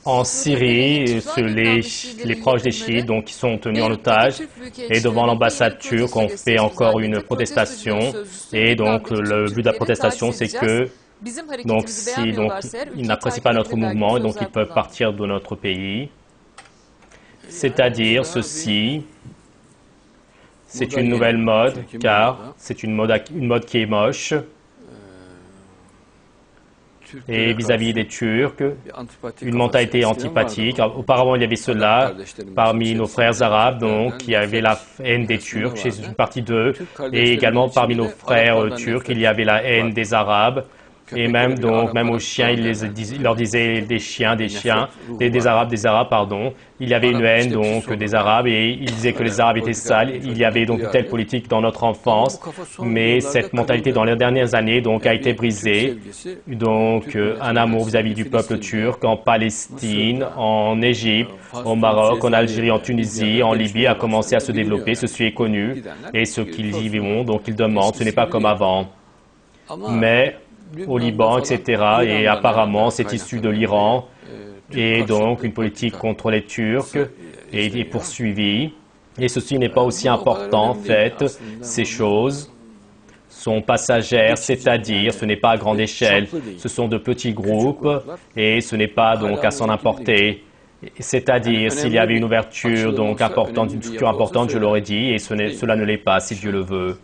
En Syrie, les proches des chiites donc, qui sont tenus en otage, et devant l'ambassade turque, on fait encore une protestation. Et donc, le but de la protestation, c'est que si ils n'apprécient pas notre mouvement, et donc ils peuvent partir de notre pays. C'est-à-dire ceci, c'est une nouvelle mode, car c'est une mode qui est moche. Et vis-à-vis des Turcs, une mentalité antipathique. Auparavant, il y avait cela parmi nos frères arabes, donc il y avait la haine des Turcs chez une partie d'eux, et également parmi nos frères turcs, il y avait la haine des Arabes. Et même aux chiens, il leur disait des Arabes, pardon. Il y avait une haine donc des Arabes et il disait que les Arabes étaient sales. Il y avait donc une telle politique dans notre enfance, mais cette mentalité dans les dernières années donc a été brisée. Donc un amour vis-à-vis du peuple turc en Palestine, en Égypte, au Maroc, en Algérie, en Tunisie, en Libye a commencé à se développer. Ceci est connu et ceux qui y vivent donc ils demandent. Ce n'est pas comme avant, mais au Liban, etc. Et apparemment, c'est issu de l'Iran. Et donc, une politique contre les Turcs est poursuivie. Et ceci n'est pas aussi important, en fait. Ces choses sont passagères, c'est-à-dire, ce n'est pas à grande échelle. Ce sont de petits groupes et ce n'est pas donc à s'en importer. C'est-à-dire, s'il y avait une ouverture donc importante, une structure importante, je l'aurais dit, et cela ne l'est pas, si Dieu le veut.